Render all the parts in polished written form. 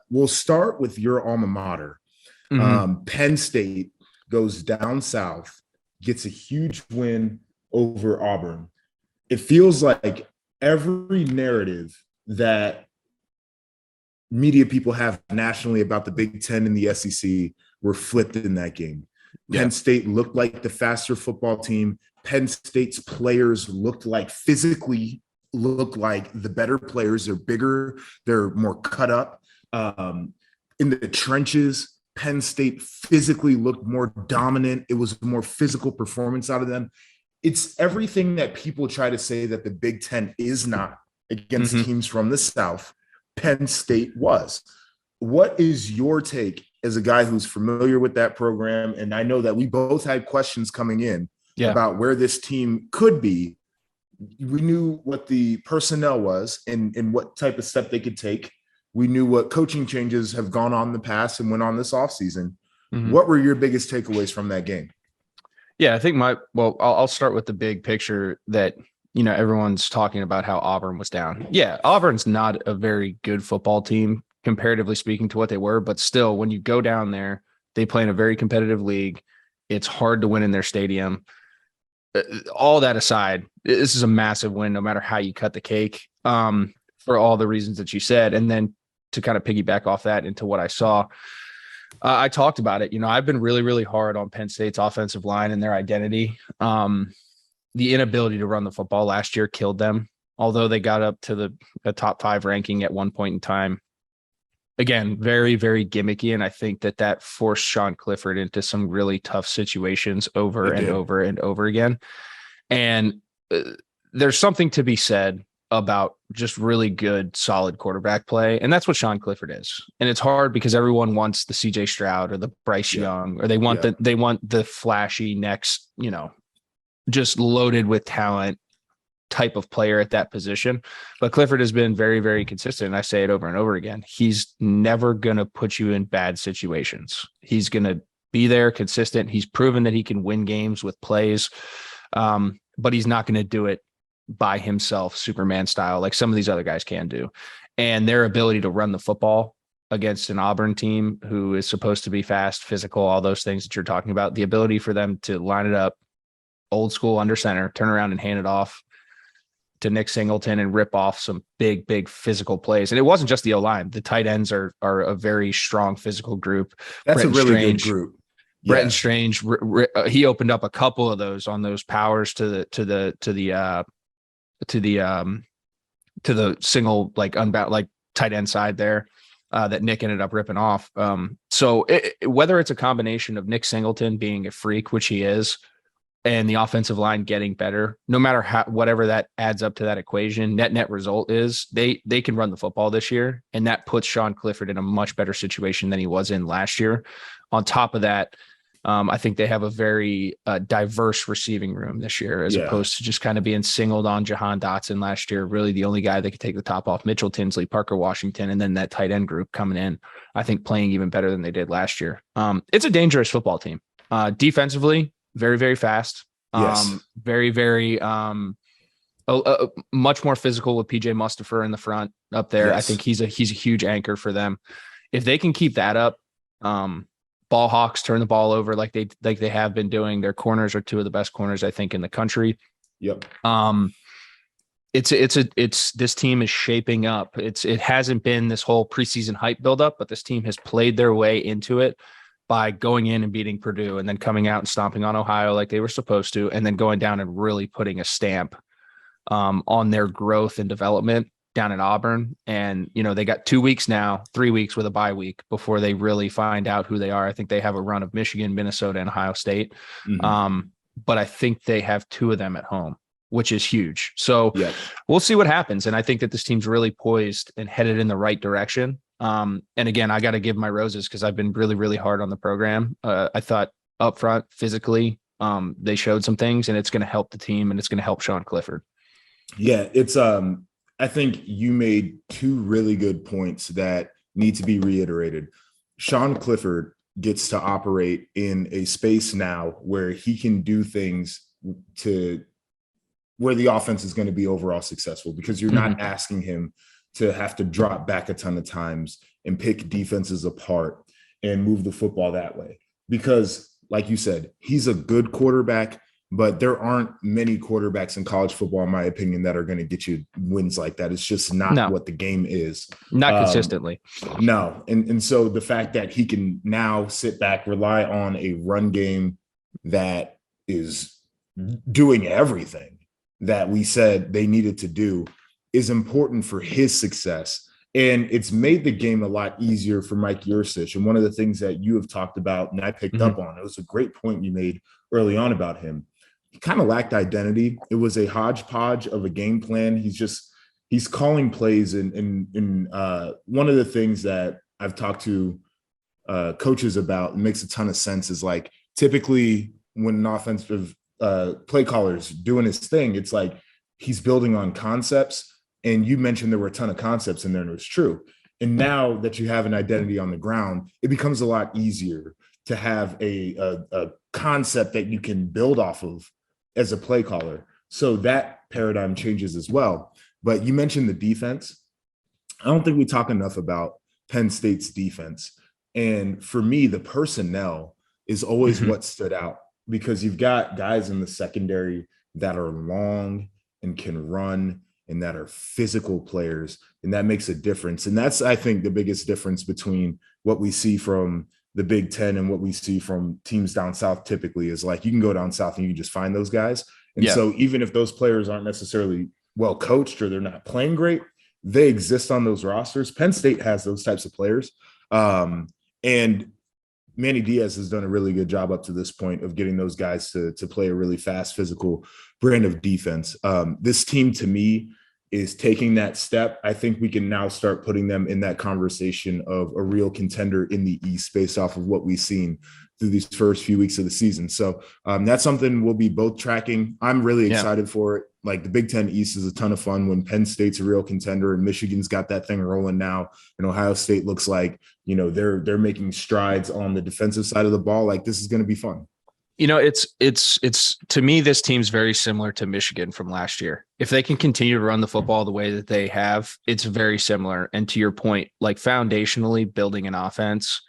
we'll start with your alma mater. Penn State goes down south, gets a huge win over Auburn. It feels like every narrative that media people have nationally about the Big Ten and the SEC were flipped in that game. Yeah. Penn State looked like the faster football team. Penn State's players physically look like the better players. They're bigger. They're more cut up. In the trenches, Penn State physically looked more dominant. It was a more physical performance out of them. It's everything that people try to say that the Big Ten is not against teams from the South. Penn State was. What is your take as a guy who's familiar with that program? And I know that we both had questions coming in about where this team could be. We knew what the personnel was and what type of step they could take. We knew what coaching changes have gone on in the past and went on this offseason. What were your biggest takeaways from that game? Yeah, I think I'll start with the big picture that, everyone's talking about how Auburn was down. Yeah, Auburn's not a very good football team, comparatively speaking to what they were, but still, when you go down there, they play in a very competitive league. It's hard to win in their stadium. All that aside, this is a massive win, no matter how you cut the cake, for all the reasons that you said. And then to kind of piggyback off that into what I saw, I talked about it. I've been really, really hard on Penn State's offensive line and their identity. The inability to run the football last year killed them, although they got up to the top 5 ranking at one point in time. Again, very, very gimmicky. And I think that forced Sean Clifford into some really tough situations over and over again. And there's something to be said about just really good, solid quarterback play. And that's what Sean Clifford is. And it's hard because everyone wants the CJ Stroud or the Bryce Young, or they want the flashy next, just loaded with talent type of player at that position. But Clifford has been very, very consistent. And I say it over and over again. He's never going to put you in bad situations. He's going to be there consistent. He's proven that he can win games with plays, but he's not going to do it by himself, Superman style, like some of these other guys can do. And their ability to run the football against an Auburn team who is supposed to be fast, physical, all those things that you're talking about, the ability for them to line it up old school under center, turn around and hand it off to Nick Singleton and rip off some big, big physical plays. And it wasn't just the O-line. The tight ends are a very strong physical group. That's a really good group. Yeah. Bretton Strange, he opened up a couple of those on those powers to the single, like unbound, like tight end side there that Nick ended up ripping off. So whether it's a combination of Nick Singleton being a freak, which he is, and the offensive line getting better, no matter whatever that adds up to that equation, net result is they can run the football this year. And that puts Sean Clifford in a much better situation than he was in last year. On top of that, I think they have a very diverse receiving room this year, as opposed to just kind of being singled on Jahan Dotson last year. Really the only guy that could take the top off, Mitchell Tinsley, Parker Washington, and then that tight end group coming in, I think playing even better than they did last year. It's a dangerous football team. Defensively, very, very fast. Very, very much more physical with PJ Mustipher in the front up there. I think he's a huge anchor for them. If they can keep that up, ball hawks turn the ball over like they have been doing. Their corners are two of the best corners, I think, in the country. Yep. It's this team is shaping up. It hasn't been this whole preseason hype buildup, but this team has played their way into it by going in and beating Purdue and then coming out and stomping on Ohio like they were supposed to, and then going down and really putting a stamp on their growth and development down at Auburn. And, they got 2 weeks now, 3 weeks with a bye week before they really find out who they are. I think they have a run of Michigan, Minnesota, and Ohio State. But I think they have 2 of them at home, which is huge. So we'll see what happens. And I think that this team's really poised and headed in the right direction. And again, I got to give my roses because I've been really, really hard on the program. I thought up front, physically, they showed some things, and it's going to help the team, and it's going to help Sean Clifford. Yeah, it's I think you made 2 really good points that need to be reiterated. Sean Clifford gets to operate in a space now where he can do things to where the offense is going to be overall successful, because you're not asking him to have to drop back a ton of times and pick defenses apart and move the football that way. Because, like you said, he's a good quarterback, but there aren't many quarterbacks in college football, in my opinion, that are going to get you wins like that. It's just not what the game is. Not consistently. No. And so the fact that he can now sit back, rely on a run game that is doing everything that we said they needed to do is important for his success. And it's made the game a lot easier for Mike Yurcich. And one of the things that you have talked about and I picked up on, it was a great point you made early on about him. He kind of lacked identity. It was a hodgepodge of a game plan. He's calling plays. And one of the things that I've talked to coaches about and makes a ton of sense is like typically when an offensive play caller is doing his thing, it's like he's building on concepts. And you mentioned there were a ton of concepts in there, and it was true. And now that you have an identity on the ground, it becomes a lot easier to have a concept that you can build off of as a play caller. So that paradigm changes as well. But you mentioned the defense. I don't think we talk enough about Penn State's defense. And for me, the personnel is always what stood out, because you've got guys in the secondary that are long and can run and that are physical players, and that makes a difference. And that's, I think, the biggest difference between what we see from the Big Ten and what we see from teams down south typically is like you can go down south and you can just find those guys. And so even if those players aren't necessarily well coached or they're not playing great, they exist on those rosters. Penn State has those types of players. And Manny Diaz has done a really good job up to this point of getting those guys to play a really fast, physical brand of defense. This team, to me, is taking that step. I think we can now start putting them in that conversation of a real contender in the East based off of what we've seen through these first few weeks of the season. So that's something we'll be both tracking. I'm really excited for it. Like the Big Ten East is a ton of fun when Penn State's a real contender and Michigan's got that thing rolling now. And Ohio State looks like, you know, they're making strides on the defensive side of the ball. Like this is going to be fun. You know, it's to me, this team's very similar to Michigan from last year. If they can continue to run the football the way that they have, it's very similar. And to your point, like foundationally building an offense,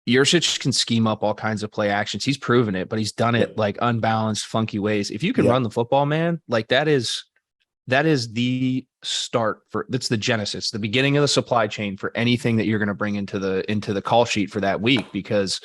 Yurcich can scheme up all kinds of play actions. He's proven it, but he's done it like unbalanced, funky ways. If you can run the football, man, like that is the start for, that's the genesis, the beginning of the supply chain for anything that you're going to bring into the call sheet for that week, because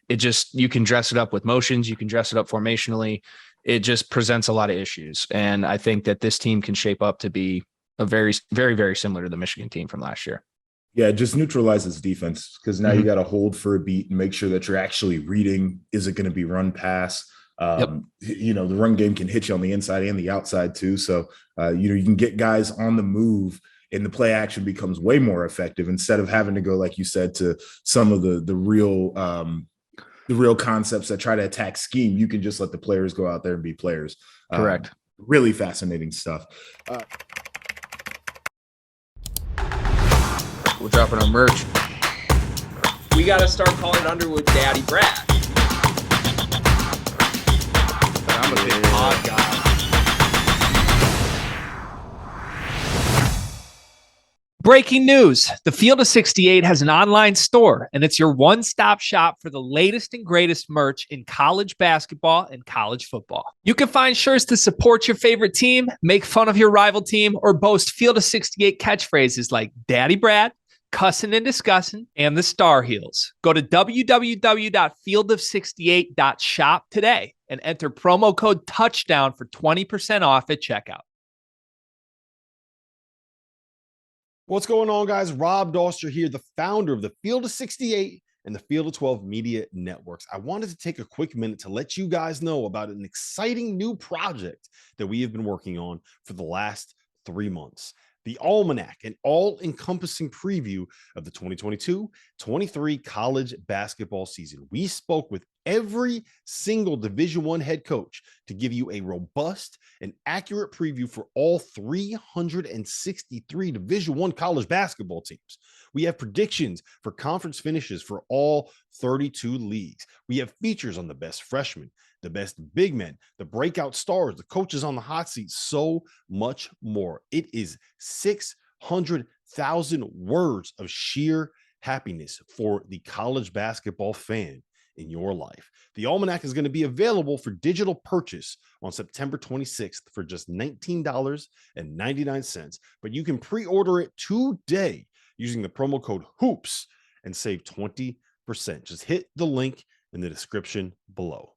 it just, you can dress it up with motions, you can dress it up formationally. It just presents a lot of issues. And I think that this team can shape up to be a very, very, very similar to the Michigan team from last year. Yeah, it just neutralizes defense, because now you got to hold for a beat and make sure that you're actually reading. Is it going to be run pass? You know, the run game can hit you on the inside and the outside too. So, you can get guys on the move and the play action becomes way more effective instead of having to go, like you said, to some of the real concepts that try to attack scheme. You can just let the players go out there and be players. Correct. Really fascinating stuff. We're dropping our merch. We got to start calling Underwood Daddy Brad. But I'm a big pod guy. Breaking news. The Field of 68 has an online store, and it's your one-stop shop for the latest and greatest merch in college basketball and college football. You can find shirts to support your favorite team, make fun of your rival team, or boast Field of 68 catchphrases like Daddy Brad, Cussin' and Discussin', and the Star Heels. Go to www.fieldof68.shop today and enter promo code TOUCHDOWN for 20% off at checkout. What's going on, guys? Rob Doster here, the founder of the Field of 68 and the Field of 12 Media Networks. I wanted to take a quick minute to let you guys know about an exciting new project that we have been working on for the last 3 months. The Almanac, an all-encompassing preview of the 2022-23 college basketball season. We spoke with every single Division I head coach to give you a robust and accurate preview for all 363 Division I college basketball teams. We have predictions for conference finishes for all 32 leagues. We have features on the best freshmen, the best big men, the breakout stars, the coaches on the hot seat, so much more. It is 600 100,000 words of sheer happiness for the college basketball fan in your life. The Almanac is going to be available for digital purchase on September 26th for just $19.99, but you can pre-order it today using the promo code HOOPS and save 20%. Just hit the link in the description below.